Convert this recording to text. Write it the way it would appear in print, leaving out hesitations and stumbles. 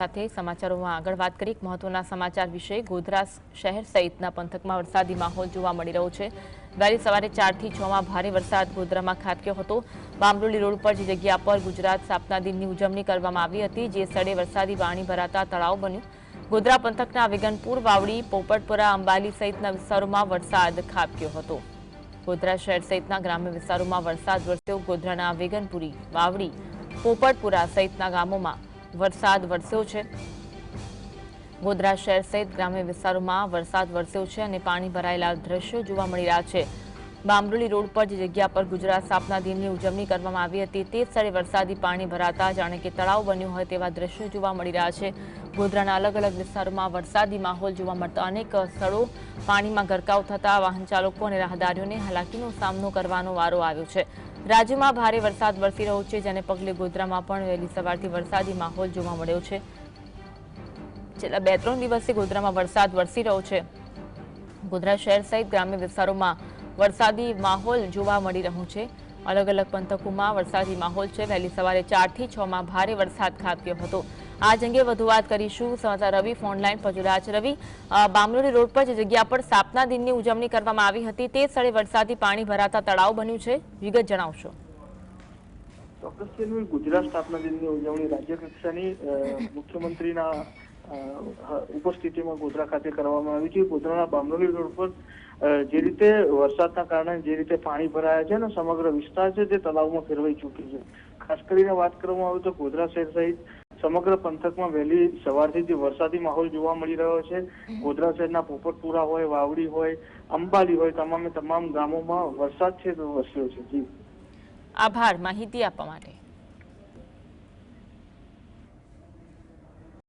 સાથે સમાચારોમાં આગળ વાત કરી મહત્વના સમાચાર વિશે ગોધરા શહેર સહિતના પંથકમાં વરસાદી માહોલ જોવા મળી રહ્યો છે। વહેલી સવારે 4 થી 6 માં ભારે વરસાદ ગોધરામાં ખાબક્યો હતો। બામરોલી રોડ પર જે જગ્યા પર ગુજરાત સ્થાપના દિનની ઉજવણી કરવામાં આવી હતી જે સ્થળે વરસાદી પાણી ભરાતા તળાવ બન્યું। ગોધરા પંથકના વેગનપુર, વાવડી, પોપટપુરા, અંબાલી સહિતના વિસ્તારોમાં વરસાદ ખાબક્યો હતો। ગોધરા શહેર સહિતના ગ્રામ્ય વિસ્તારોમાં વરસાદ વરસ્યો। ગોધરાના વેગનપુરી, વાવડી, પોપટપુરા સહિતના ગામોમાં વરસાદ વરસ્યો છે। ગોધરા શહેર સહિત ગ્રામ્ય વિસ્તારોમાં વરસાદ વરસ્યો છે અને પાણી ભરાયેલા દ્રશ્યો જોવા મળી રહ્યા છે। બામરોલી રોડ પર જે જગ્યા પર ગુજરાત સ્થાપના દિનની ઉજવણી કરવામાં આવી હતી તે સ્થળે વરસાદી પાણી ભરાતા જાણે કે તળાવ બન્યું હોય તેવા દ્રશ્યો જોવા મળી રહ્યા છે। ગોધરાના અલગ અલગ વિસ્તારોમાં વરસાદી માહોલ જોવા મળતા અનેક સ્થળો પાણીમાં ગરકાવ થતા વાહન ચાલકો અને રાહદારીઓને હાલાકીનો સામનો કરવાનો વારો આવ્યો છે। રાજ્યમાં ભારે વરસાદ વરસી રહ્યો છે જેને પગલે ગોધરામાં પણ વહેલી સવારથી વરસાદી માહોલ જોવા મળ્યો છે। છેલ્લા 2-3 દિવસથી ગોધરામાં વરસાદ વરસી રહ્યો છે। ગોધરા શહેર સહિત ગ્રામ્ય વિસ્તારોમાં વરસાદી માહોલ જોવા મળી રહ્યો છે। અલગ અલગ પંથકોમાં વરસાદી માહોલ છે। વહેલી સવારે 4 થી 6 માં ભારે વરસાદ ખાબક્યો હતો। આજ અંગે વધુ વાત કરીશું। સમાચાર રવિ ફોનલાઈન પર જોડાયા છે। રવિ, બામરોલી રોડ પર જે જગ્યા પર સ્થાપના દિનની ઉજવણી કરવામાં આવી હતી તે સ્થળે વરસાદી પાણી ભરાતા તળાવ બન્યું છે, વિગત જણાવશો। ચોક્કસથી ગુજરાત સ્થાપના દિનની ઉજવણી રાજ્ય કક્ષાની મુખ્યમંત્રીના ઉપસ્થિતિમાં ગોધરા ખાતે કરવામાં આવી છે। ગોધરાના બામરોલી રોડ પર જે રીતે વરસાદના કારણે જે રીતે પાણી ભરાયા છે અને સમગ્ર વિસ્તાર છે તે તળાવમાં ફેરવાઈ ચૂકી છે। ખાસ કરીને વાત કરવામાં આવે તો ગોધરા શહેર સહિત સમગ્ર પંથકમાં વહેલી સવારથી જે વરસાદી માહોલ જોવા મળી રહ્યો છે। ગોધરા શહેરના પોપટપુરા હોય, વાવડી હોય, અંબાલી હોય, તમામ ગામોમાં વરસાદ છે તો વરસ્યો છે। જી, આભાર માહિતી આપવા માટે।